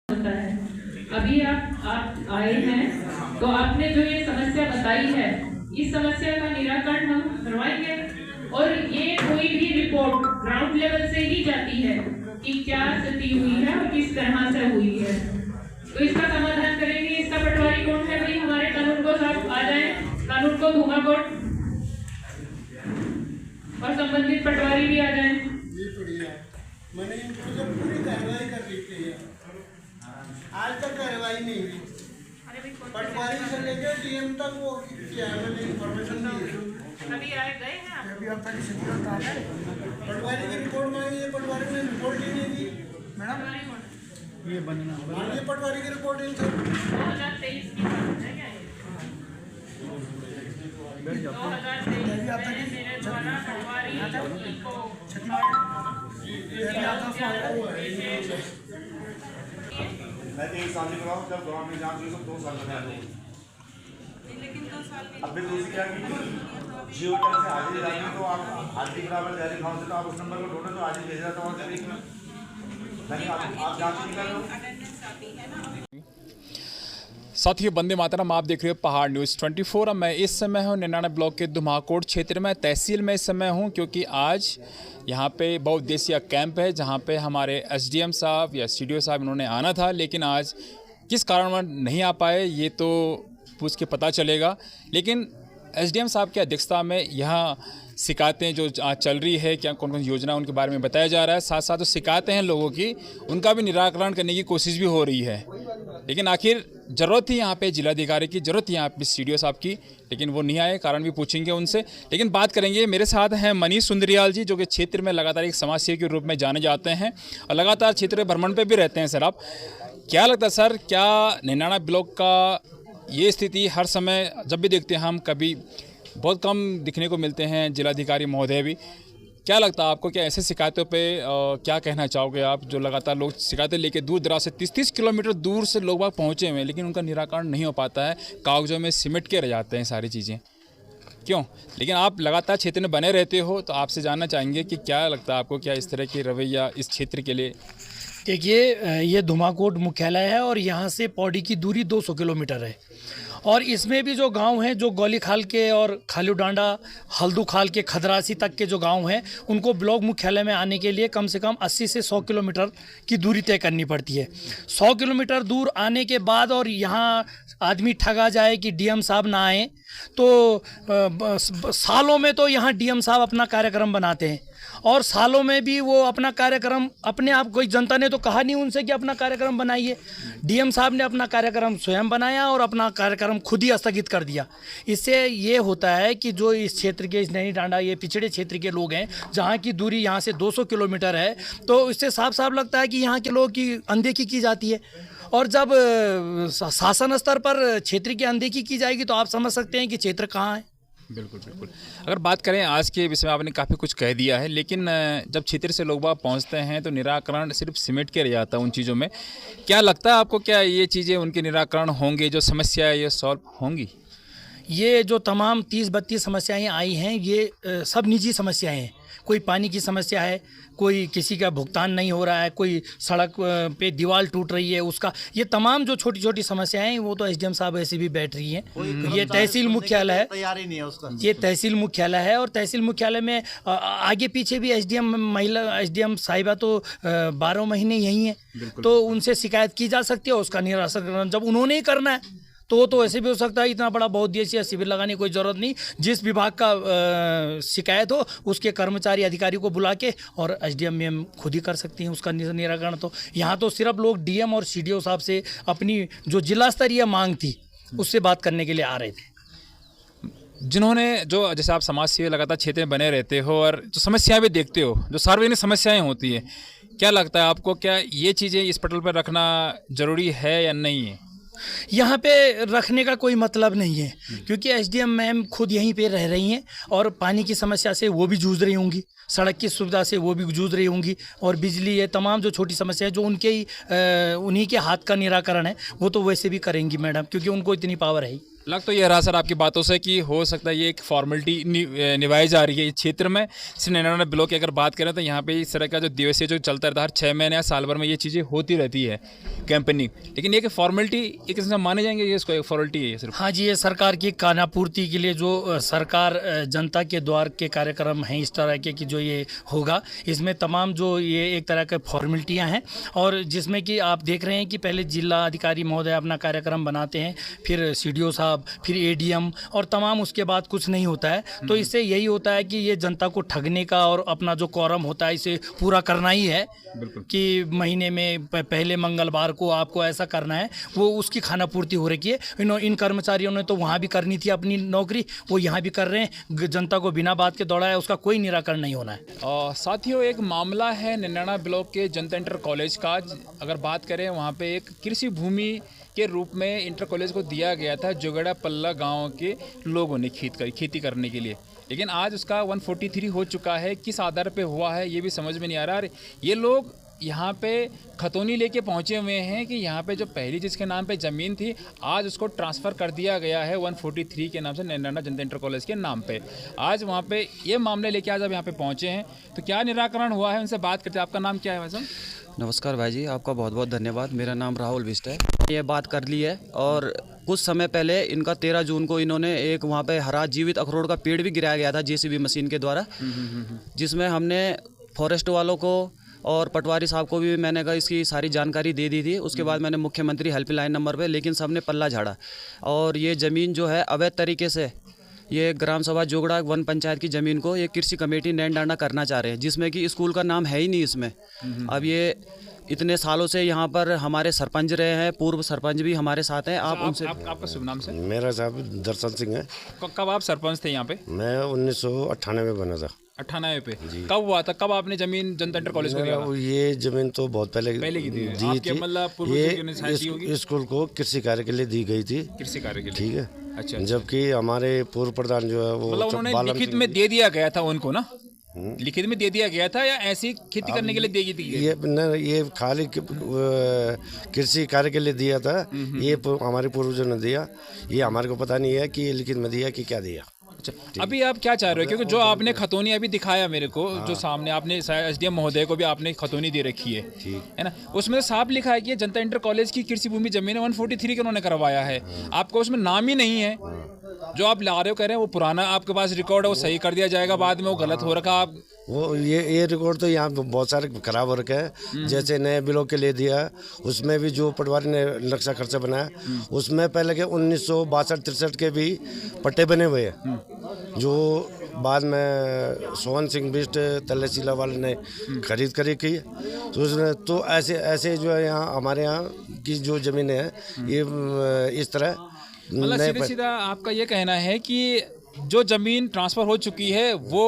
होता है। अभी आप आए हैं तो आपने जो ये समस्या बताई है, इस समस्या का निराकरण हम करवाएंगे और ये कोई भी रिपोर्ट ग्राउंड लेवल से ही जाती है कि क्या स्थिति हुई है और किस तरह से हुई है, तो इसका समाधान करेंगे। इसका पटवारी कौन है भाई? हमारे कानून को साहब आ जाए, कानून को धुआं कोट और संबंधित पटवारी भी आ जाए। मैंने पूरी कार्रवाई कर ली थी, आज तक कार्रवाई नहीं हुई। पटवारी से लेकर डीएम तक वो क्या मैंने इन्फॉर्मेशन दी। अभी आए गए हैं अभी अब तक पटवारी की रिपोर्ट मांगी है, पटवारी ने रिपोर्ट ही नहीं दी। मैडम ये बनना मांगिए पटवारी की रिपोर्ट इनसे। 2023 की बात है क्या ये? 2023 में मेरे द्वारा पटवारी को मैं 1 साल की कराऊँ, जब गाँव में जान 2 साल में लेकिन 2 साल में अब भी दूसरी क्या की जियो टैग से हाजिरी डाली तो आप हाजिरी बराबर तैयारी गाँव से तो आप उस नंबर को ढूंढे तो हाजिरी भेज रहा था वहाँ से नहीं आप जाँच नहीं कर रहे हो। साथियों, वंदे मातरम। आप देख रहे हो पहाड़ न्यूज़ 24। मैं इस समय हूँ निनाना ब्लॉक के धुमाकोट क्षेत्र में, तहसील में इस समय हूँ, क्योंकि आज यहाँ पे बहुउद्देशीय कैंप है जहाँ पे हमारे एसडीएम साहब या सीडीओ साहब इन्होंने आना था, लेकिन आज किस कारण नहीं आ पाए ये तो पूछ के पता चलेगा। लेकिन एसडीएम साहब की अध्यक्षता में यहाँ शिकायतें जो आज चल रही है, क्या कौन कौन योजना उनके बारे में बताया जा रहा है, साथ साथ जो शिकायतें हैं लोगों की उनका भी निराकरण करने की कोशिश भी हो रही है। लेकिन आखिर ज़रूरत थी यहाँ पे जिलाधिकारी की, ज़रूरत थी यहाँ पे सीडीओ साहब की, लेकिन वो नहीं आए, कारण भी पूछेंगे उनसे। लेकिन बात करेंगे, मेरे साथ हैं मनीष सुंदरियाल जी, जो कि क्षेत्र में लगातार एक समाज सेवी के रूप में जाने जाते हैं और लगातार क्षेत्र भ्रमण पे भी रहते हैं। सर, आप क्या लगता है सर, क्या निनाना ब्लॉक का ये स्थिति हर समय जब भी देखते हैं हम, कभी बहुत कम दिखने को मिलते हैं जिलाधिकारी महोदय भी, क्या लगता है आपको, क्या ऐसे शिकायतों पे क्या कहना चाहोगे आप, जो लगातार लोग शिकायतें लेके दूर दराज से 30-30 किलोमीटर दूर से लोग बाग पहुँचे हुए हैं, लेकिन उनका निराकरण नहीं हो पाता है, कागजों में सिमट के रह जाते हैं सारी चीज़ें, क्यों? लेकिन आप लगातार क्षेत्र में बने रहते हो, तो आपसे जानना चाहेंगे कि क्या लगता है आपको, क्या इस तरह की रवैया इस क्षेत्र के लिए? देखिए, ये धुमाकोट मुख्यालय है और यहाँ से पौड़ी की दूरी 200 किलोमीटर है और इसमें भी जो गांव हैं, जो गौली खाल के और खालू डांडा, हल्दू खाल के, खदरासी तक के जो गांव हैं, उनको ब्लॉक मुख्यालय में आने के लिए कम से कम 80 से 100 किलोमीटर की दूरी तय करनी पड़ती है। 100 किलोमीटर दूर आने के बाद और यहाँ आदमी ठगा जाए कि डीएम साहब ना आए, तो सालों में तो यहाँ डीएम साहब अपना कार्यक्रम बनाते हैं और सालों में भी वो अपना कार्यक्रम अपने आप, कोई जनता ने तो कहा नहीं उनसे कि अपना कार्यक्रम बनाइए। डीएम साहब ने अपना कार्यक्रम स्वयं बनाया और अपना कार्यक्रम खुद ही स्थगित कर दिया। इससे ये होता है कि जो इस क्षेत्र के, इस नैनी डांडा, ये पिछड़े क्षेत्र के लोग हैं, जहाँ की दूरी यहाँ से 200 किलोमीटर है, तो इससे साफ साफ लगता है कि यहाँ के लोगों की अनदेखी की जाती है। और जब शासन स्तर पर क्षेत्र की अनदेखी की जाएगी तो आप समझ सकते हैं कि क्षेत्र कहाँ है। बिल्कुल बिल्कुल। अगर बात करें आज के विषय में, आपने काफ़ी कुछ कह दिया है, लेकिन जब क्षेत्र से लोग बाग पहुंचते हैं तो निराकरण सिर्फ सिमट के रह जाता है उन चीज़ों में। क्या लगता है आपको, क्या ये चीज़ें उनके निराकरण होंगे, जो समस्या ये सॉल्व होंगी? ये जो तमाम 30-32 समस्याएं आई हैं, ये सब निजी समस्याएं हैं। कोई पानी की समस्या है, कोई किसी का भुगतान नहीं हो रहा है, कोई सड़क पे दीवार टूट रही है उसका, ये तमाम जो छोटी छोटी समस्याएं हैं वो तो एसडीएम साहब ऐसे भी बैठ रही हैं। ये तहसील मुख्यालय है, तैयारी नहीं है उसका। ये तहसील मुख्यालय है और तहसील मुख्यालय में आगे पीछे भी एसडीएम महिला, एसडीएम साहिबा तो 12 महीने यहीं हैं, तो उनसे शिकायत की जा सकती है। उसका निराकरण जब उन्होंने ही करना है तो ऐसे भी हो सकता है। इतना बड़ा बहुउद्देशीय शिविर लगाने की कोई ज़रूरत नहीं, जिस विभाग का शिकायत हो उसके कर्मचारी अधिकारी को बुला के और एसडीएम मैम खुद ही कर सकती हैं उसका निराकरण। तो यहाँ तो सिर्फ लोग डीएम और सीडीओ साहब से अपनी जो जिला स्तरीय मांग थी उससे बात करने के लिए आ रहे थे। जिन्होंने, जो जैसे आप समाज सेवी लगातार क्षेत्र में बने रहते हो और जो समस्याएं भी देखते हो, जो सार्वजनिक समस्याएं होती है, क्या लगता है आपको, क्या ये चीज़ें इस पटल पर रखना ज़रूरी है या नहीं है? यहाँ पे रखने का कोई मतलब नहीं है, क्योंकि एसडीएम मैम खुद यहीं पे रह रही हैं और पानी की समस्या से वो भी जूझ रही होंगी, सड़क की सुविधा से वो भी जूझ रही होंगी और बिजली, ये तमाम जो छोटी समस्या है जो उनके ही उन्हीं के हाथ का निराकरण है, वो तो वैसे भी करेंगी मैडम, क्योंकि उनको इतनी पावर है ही। लग तो ये रहा सर आपकी बातों से कि हो सकता है ये एक फॉर्मेलिटी निभाई जा रही है इस क्षेत्र में। सिर्फ नैनाना ब्लॉक की अगर बात करें तो यहाँ पे इस तरह का जो दिवसीय जो चलता रहता है हर 6 महीने या साल भर में ये चीज़ें होती रहती है कैंपेनिंग, लेकिन ये फॉर्मेलिटी एक किस्म से माने जाएंगे ये इसको एक फॉर्मेलिटी है सिर्फ? हाँ जी, ये सरकार की खानापूर्ति के लिए जो सरकार जनता के द्वार के कार्यक्रम हैं इस तरह के कि जो ये होगा, इसमें तमाम जो ये एक तरह के फॉर्मेलिटियाँ हैं और जिसमें कि आप देख रहे हैं कि पहले जिला अधिकारी महोदय अपना कार्यक्रम बनाते हैं, फिर CDO साहब, फिर ADM और तमाम, उसके बाद कुछ नहीं होता है। तो इससे यही होता है कि ये जनता को ठगने का और अपना जो कॉरम होता है इसे पूरा करना ही है कि महीने में पहले मंगलवार को आपको ऐसा करना है, वो उसकी खानापूर्ति हो रही है। इन कर्मचारियों ने तो वहाँ भी करनी थी अपनी नौकरी, वो यहाँ भी कर रहे हैं। जनता को बिना बात के दौड़ाया, उसका कोई निराकरण नहीं होना है। साथियों, एक मामला है नैनाना ब्लॉक के जनता इंटर कॉलेज का। अगर बात करें वहाँ पे एक कृषि भूमि के रूप में इंटर कॉलेज को दिया गया था जोगड़ा पल्ला गांव के लोगों ने खेती करने के लिए, लेकिन आज उसका 143 हो चुका है। किस आधार पे हुआ है ये भी समझ में नहीं आ रहा। ये लोग यहाँ पे खतौनी लेके पहुँचे हुए हैं कि यहाँ पे जो पहली जिसके नाम पे ज़मीन थी आज उसको ट्रांसफ़र कर दिया गया है 143 के नाम से नैनाना जनता इंटर कॉलेज के नाम पे। आज वहाँ पे ये मामले लेके आज अब यहाँ पे पहुँचे हैं, तो क्या निराकरण हुआ है उनसे बात करते हैं। आपका नाम क्या है वैसे? नमस्कार भाई जी, आपका बहुत बहुत धन्यवाद। मेरा नाम राहुल बिष्ट है। ये बात कर ली है और कुछ समय पहले इनका 13 जून को इन्होंने एक वहाँ पे हरा जीवित अखरोट का पेड़ भी गिराया गया था JCB मशीन के द्वारा, जिसमें हमने फॉरेस्ट वालों को और पटवारी साहब को भी मैंने कहा इसकी सारी जानकारी दे दी थी। उसके बाद मैंने मुख्यमंत्री हेल्पलाइन नंबर पे, लेकिन सबने पल्ला झाड़ा और ये ज़मीन जो है अवैध तरीके से ये ग्राम सभा जोगड़ा वन पंचायत की ज़मीन को ये कृषि कमेटी नैन डांडा करना चाह रहे हैं, जिसमें कि स्कूल का नाम है ही नहीं इसमें। अब ये इतने सालों से यहाँ पर हमारे सरपंच रहे हैं, पूर्व सरपंच भी हमारे साथ हैं। आप उनसे आपका शुभ नाम से? मेरा साहब दर्शन सिंह है। कब आप सरपंच थे यहाँ पे? मैं 1998 में बना था। 98 पे कब हुआ था? कब आपने जमीन जनता इंटर कॉलेज को दिया था? ये जमीन तो बहुत पहले की दी थी। मतलब ये स्कूल को कृषि कार्य के लिए दी गई थी। कृषि कार्य के लिए, ठीक है। अच्छा। जबकि हमारे पूर्व प्रधान जो है वो मतलब उन्होंने लिखित में दे दिया गया था उनको ना, लिखित में दे दिया गया था या ऐसी खेती करने के लिए दे दी गई? ये खाली कृषि कार्य के लिए दिया था। ये हमारे पूर्वजों ने दिया, ये हमारे को पता नहीं है कि ये लिखित में दिया कि क्या दिया। अच्छा, अभी आप क्या चाह रहे हो? क्योंकि जो आपने खतौनी अभी दिखाया मेरे को, जो सामने आपने SDM महोदय को भी आपने खतौनी दे रखी है ना, उसमें साफ लिखा है कि जनता इंटर कॉलेज की कृषि भूमि जमीन 143 के उन्होंने करवाया है। आपको उसमें नाम ही नहीं है। जो आप ला रहे हो, कह रहे हैं वो पुराना आपके पास रिकॉर्ड है, वो सही कर दिया जाएगा बाद में, वो गलत हो रखा। आप वो ये रिकॉर्ड तो यहाँ बहुत सारे खराब हो रखे हैं। जैसे नए बिलों के लिए दिया, उसमें भी जो पटवारी ने नक्शा खर्चा बनाया, उसमें पहले के 1962-63 के भी पट्टे बने हुए हैं, जो बाद में सोहन सिंह बिष्ट तहसील वाले ने खरीद करी की। तो उसने तो ऐसे जो है यहाँ हमारे यहाँ की जो ज़मीनें हैं ये इस तरह, मतलब सीधा आपका ये कहना है कि जो जमीन ट्रांसफर हो चुकी है वो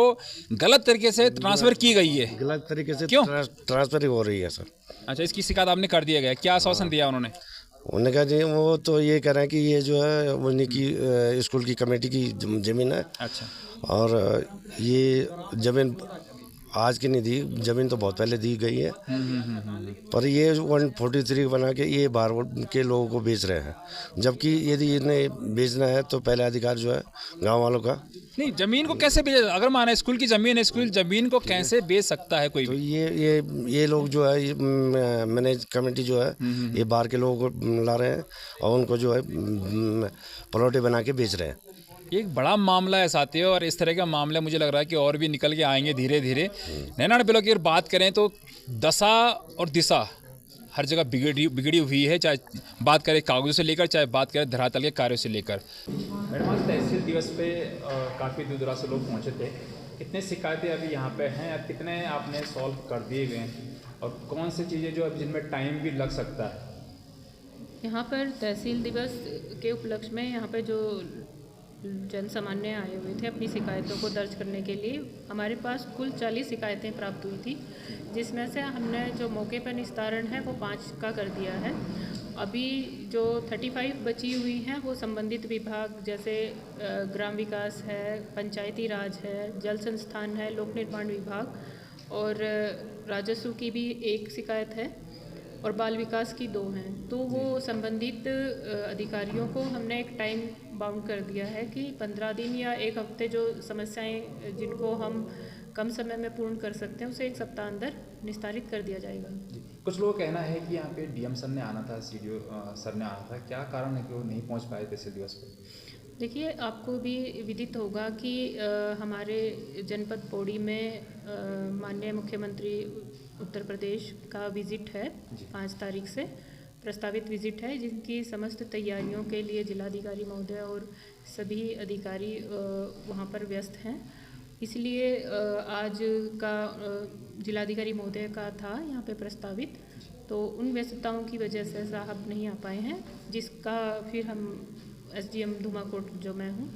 गलत तरीके से ट्रांसफर की गई है। गलत तरीके से क्यों ट्रांसफर हो रही है सर? अच्छा, इसकी शिकायत आपने कर दिया गया, क्या आश्वासन दिया उन्होंने? उन्होंने कहा जी वो तो ये कह रहे हैं कि ये जो है उन्हीं की स्कूल की कमेटी की ज़मीन है। अच्छा। और ये ज़मीन आज की नहीं दी, ज़मीन तो बहुत पहले दी गई है। पर ये 143 बना के ये बाहर के लोगों को बेच रहे हैं, जबकि यदि इन्हें बेचना है तो पहला अधिकार जो है गांव वालों का। नहीं, ज़मीन को कैसे बेच? अगर माना स्कूल की ज़मीन है, स्कूल ज़मीन को कैसे बेच सकता है कोई? तो ये लोग जो है मैनेज कमेटी जो है ये बाहर के लोगों को ला रहे हैं और उनको जो है प्लॉटें बना के बेच रहे हैं। एक बड़ा मामला है साथियों, और इस तरह का मामला मुझे लग रहा है कि और भी निकल के आएंगे धीरे धीरे। नैनाना ब्लॉक की बात करें तो दशा और दिशा हर जगह बिगड़ी हुई है, चाहे बात करें कागजों से लेकर, चाहे बात करें धरातल के कार्यों से लेकर। मैडम, आज तहसील दिवस पे काफ़ी दूर दराज से लोग पहुँचे थे। कितने शिकायतें अभी यहाँ पे हैं, कितने आपने सॉल्व कर दिए गए हैं, और कौन सी चीज़ें जो जिनमें टाइम भी लग सकता है? यहाँ पर तहसील दिवस के उपलक्ष्य में यहाँ पर जो जन सामान्य आए हुए थे अपनी शिकायतों को दर्ज करने के लिए, हमारे पास कुल 40 शिकायतें प्राप्त हुई थी, जिसमें से हमने जो मौके पर निस्तारण है वो 5 का कर दिया है। अभी जो 35 बची हुई हैं वो संबंधित विभाग जैसे ग्राम विकास है, पंचायती राज है, जल संस्थान है, लोक निर्माण विभाग और राजस्व की भी 1 शिकायत है और बाल विकास की 2 हैं। तो वो संबंधित अधिकारियों को हमने एक टाइम बाउंड कर दिया है कि 15 दिन या एक हफ्ते जो समस्याएं जिनको हम कम समय में पूर्ण कर सकते हैं उसे एक सप्ताह अंदर निस्तारित कर दिया जाएगा। कुछ लोगों का कहना है कि यहाँ पे डीएम सर ने आना था, सीडीओ सर ने आना था, क्या कारण है कि वो नहीं पहुँच पाए तहसील दिवस पर? देखिए, आपको भी विदित होगा कि हमारे जनपद पौड़ी में माननीय मुख्यमंत्री उत्तर प्रदेश का विजिट है 5 तारीख से प्रस्तावित विजिट है, जिनकी समस्त तैयारियों के लिए जिलाधिकारी महोदय और सभी अधिकारी वहाँ पर व्यस्त हैं। इसलिए आज का जिलाधिकारी महोदय का था यहाँ पे प्रस्तावित, तो उन व्यस्तताओं की वजह से साहब नहीं आ पाए हैं, जिसका फिर हम एसडीएम धुमाकोट जो मैं हूँ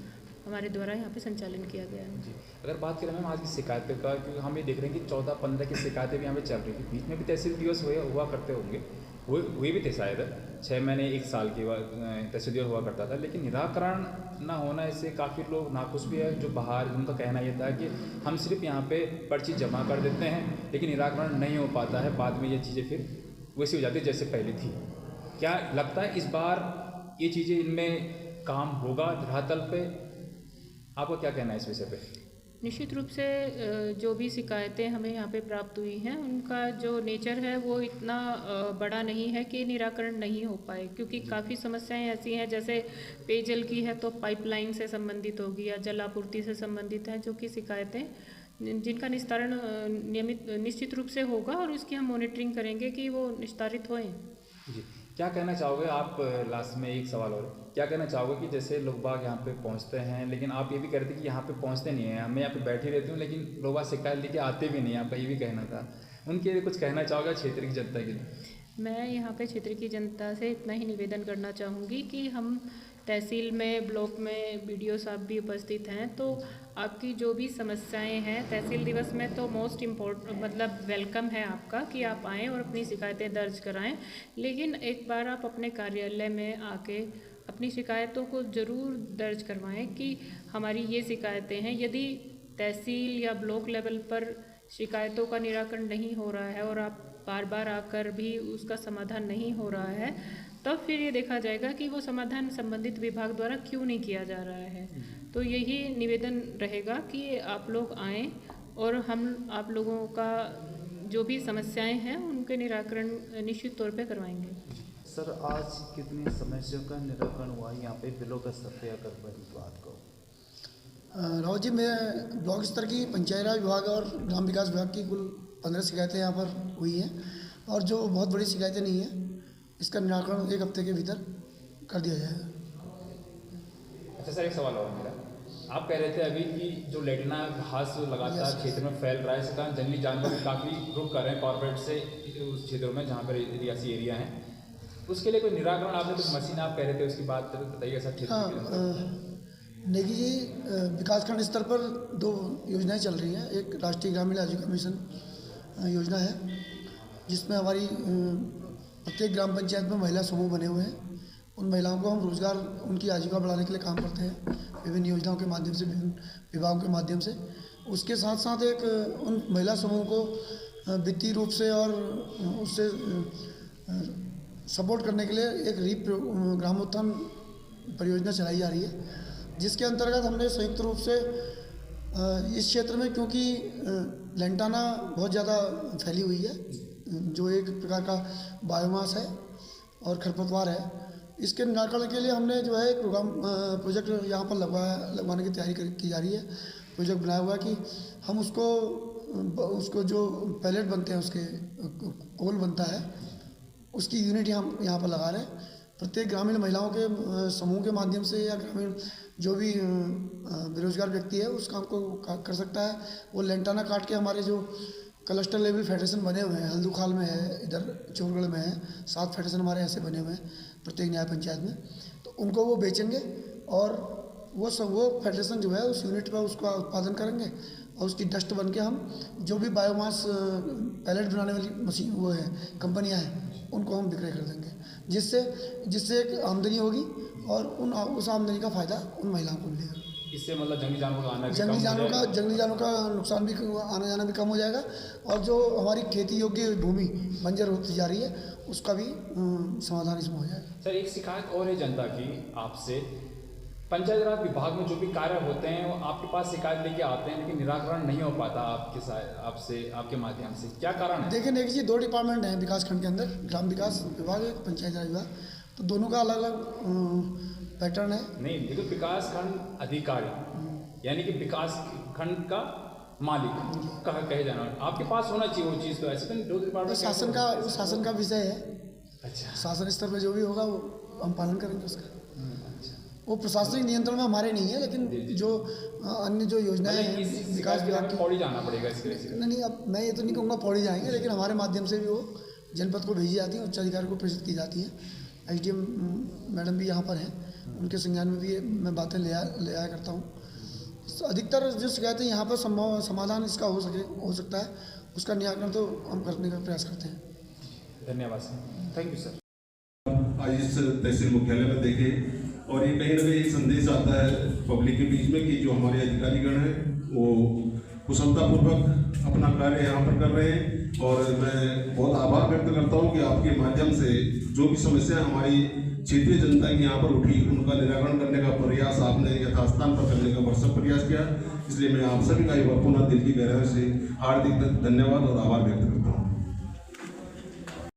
हमारे द्वारा यहाँ पे संचालन किया गया है। जी, अगर बात करें मैम आज की शिकायतों का, क्योंकि हम ये देख रहे हैं कि 14-15 की शिकायतें भी यहाँ पे चल रही थी, बीच में भी तहसील दिवस हुआ करते होंगे, हुए भी थे शायद 6 महीने 1 साल के बाद तहसील दिवस हुआ करता था, लेकिन निराकरण ना होना इससे काफ़ी लोग नाखुश भी है। जो बाहर उनका कहना ये था कि हम सिर्फ यहाँ पे पर्ची जमा कर देते हैं लेकिन निराकरण नहीं हो पाता है, बाद में ये चीज़ें फिर वैसी हो जाती है जैसे पहले थी। क्या लगता है इस बार ये चीज़ें इनमें काम होगा धरातल पे? आपको क्या कहना है इस विषय पे? निश्चित रूप से जो भी शिकायतें हमें यहाँ पे प्राप्त हुई हैं उनका जो नेचर है वो इतना बड़ा नहीं है कि निराकरण नहीं हो पाए, क्योंकि काफ़ी समस्याएं ऐसी हैं, जैसे पेयजल की है तो पाइपलाइन से संबंधित होगी या जल आपूर्ति से संबंधित हैं, जो कि शिकायतें जिनका निस्तारण निश्चित रूप से होगा और उसकी हम मॉनिटरिंग करेंगे कि वो निस्तारित होएं। जी, क्या कहना चाहोगे आप? लास्ट में एक सवाल और, क्या कहना चाहोगे कि जैसे लोग बाग यहाँ पे पहुँचते हैं, लेकिन आप ये भी कह रहे थे कि यहाँ पे पहुँचते नहीं हैं, मैं यहाँ पे बैठी रहती हूँ लेकिन लोग बाग शिकायत लेके आते भी नहीं, आपका ये भी कहना था, उनके लिए कुछ कहना चाहोगे क्षेत्र की जनता के लिए? मैं यहाँ पे क्षेत्र की जनता से इतना ही निवेदन करना चाहूँगी कि हम तहसील में, ब्लॉक में बीडीओ साहब भी उपस्थित हैं, तो आपकी जो भी समस्याएं हैं तहसील दिवस में तो मोस्ट इम्पोर्टेंट मतलब वेलकम है आपका कि आप आएँ और अपनी शिकायतें दर्ज कराएं, लेकिन एक बार आप अपने कार्यालय में आके अपनी शिकायतों को ज़रूर दर्ज करवाएं कि हमारी ये शिकायतें हैं। यदि तहसील या ब्लॉक लेवल पर शिकायतों का निराकरण नहीं हो रहा है और आप बार बार आकर भी उसका समाधान नहीं हो रहा है, तब फिर ये देखा जाएगा कि वो समाधान संबंधित विभाग द्वारा क्यों नहीं किया जा रहा है। तो यही निवेदन रहेगा कि आप लोग आएँ और हम आप लोगों का जो भी समस्याएं हैं उनके निराकरण निश्चित तौर पे करवाएंगे। सर, आज कितनी समस्याओं का निराकरण हुआ यहाँ पे ब्लॉक स्तर पे अगर बात करो? राव जी, मैं ब्लॉक स्तर की पंचायत राज विभाग और ग्राम विकास विभाग की कुल 15 शिकायतें यहाँ पर हुई हैं और जो बहुत बड़ी शिकायतें नहीं हैं, इसका निराकरण 1 हफ्ते के भीतर कर दिया जाएगा। अच्छा सर, एक सवाल और मेरा, आप कह रहे थे अभी कि जो लेटना घास लगातार क्षेत्र में फैल रहा है, इसके कारण जंगली जानवर काफ़ी रुक कर रहे हैं कॉर्पोरेट से उस क्षेत्रों में जहाँ पर रियासी एरिया हैं, उसके लिए कोई निराकरण आपने कुछ मशीन आप कह रहे थे उसकी बात बताइए सर। क्षेत्र नेगी जी, विकासखंड स्तर पर 2 योजनाएं चल रही हैं। एक राष्ट्रीय ग्रामीण आजीविका मिशन योजना है जिसमें हमारी प्रत्येक ग्राम पंचायत में महिला समूह बने हुए हैं। उन महिलाओं को हम रोज़गार, उनकी आजीविका बढ़ाने के लिए काम करते हैं विभिन्न योजनाओं के माध्यम से, विभिन्न विभागों के माध्यम से। उसके साथ साथ एक उन महिला समूह को वित्तीय रूप से और उससे सपोर्ट करने के लिए एक ग्रामोत्थान परियोजना चलाई जा रही है, जिसके अंतर्गत हमने संयुक्त रूप से इस क्षेत्र में, क्योंकि लेंटाना बहुत ज़्यादा फैली हुई है जो एक प्रकार का बायोमास है और खरपतवार है, इसके निराकरण के लिए हमने जो है एक प्रोजेक्ट यहाँ पर लगवाने की तैयारी की जा रही है। प्रोजेक्ट बनाया हुआ है कि हम उसको जो पैलेट बनते हैं, उसके कोल बनता है, उसकी यूनिट यहाँ पर लगा रहे हैं। प्रत्येक ग्रामीण महिलाओं के समूह के माध्यम से या ग्रामीण जो भी बेरोजगार व्यक्ति है उस काम को कर सकता है। वो लेंटाना काट के हमारे जो क्लस्टर लेवल फेडरेशन बने हुए हैं, हल्दूखाल में है, इधर चोरगढ़ में है, 7 फेडरेशन हमारे ऐसे बने हुए हैं प्रत्येक न्याय पंचायत में, तो उनको वो बेचेंगे और वो फेडरेशन जो है उस यूनिट पर उसका उत्पादन करेंगे और उसकी डस्ट बन के हम जो भी बायोमास पैलेट बनाने वाली मशीन वो है कंपनियां हैं उनको हम विक्रय कर देंगे, जिससे एक आमदनी होगी और उस आमदनी का फ़ायदा उन महिलाओं को मिलेगा। इससे मतलब जंगली जानवर जंगली जानवर का नुकसान भी, आना जाना भी कम हो जाएगा और जो हमारी खेती योग्य भूमि बंजर होती जा रही है उसका भी समाधान इसमें हो जाएगा। सर, एक शिकायत और है जनता की आपसे पंचायत राज विभाग में जो भी कार्य होते हैं वो आपके पास शिकायत लेके आते हैं लेकिन निराकरण नहीं हो पाता आपसे आपके माध्यम से, क्या कारण है? देखिए नेगी जी, 2 डिपार्टमेंट हैं विकास खंड के अंदर, ग्राम विकास विभाग एक, पंचायत राज विभाग, तो दोनों का अलग अलग पैटर्न है। नहीं देखो, विकास खंड अधिकारी यानी कि विकास खंड का मालिक कहे जाना, आपके पास होना चाहिए वो चीज़, तो ऐसे तो 2 डिपार्टमेंट शासन का विषय है। अच्छा, शासन स्तर पर जो भी होगा वो हम पालन करेंगे उसका। वो प्रशासनिक नियंत्रण में हमारे नहीं है, लेकिन जो अन्य जो योजनाएं हैं विकास विभाग की, पौड़ी जाना पड़ेगा इसके लिए। नहीं, अब मैं ये तो नहीं कहूँगा पौड़ी जाएंगे, लेकिन हमारे माध्यम से भी वो जनपद को भेजी जाती है, उच्च अधिकारी को प्रेषित की जाती है। SDM मैडम भी यहाँ पर हैं, उनके संज्ञान में भी मैं बातें ले आया करता हूँ। तो अधिकतर जो शिकायतें यहाँ पर संभव समाधान इसका हो सकता है, उसका निराकरण तो हम करने का प्रयास करते हैं। धन्यवाद सर, थैंक यू सर। आज इस तहसील मुख्यालय में देखे और ये कहीं ना कहीं एक संदेश आता है पब्लिक के बीच में कि जो हमारे अधिकारीगण हैं वो कुशलतापूर्वक अपना कार्य यहाँ पर कर रहे हैं, और मैं बहुत आभार व्यक्त करता हूँ कि आपके माध्यम से जो भी समस्या हमारी क्षेत्रीय जनता की यहाँ पर उठी उनका निराकरण करने का प्रयास आपने यथास्थान पर करने का भरसक प्रयास किया। इसलिए मैं आप सभी का एक बार पुनः दिल की गहराई से हार्दिक धन्यवाद और आभार व्यक्त करता हूँ।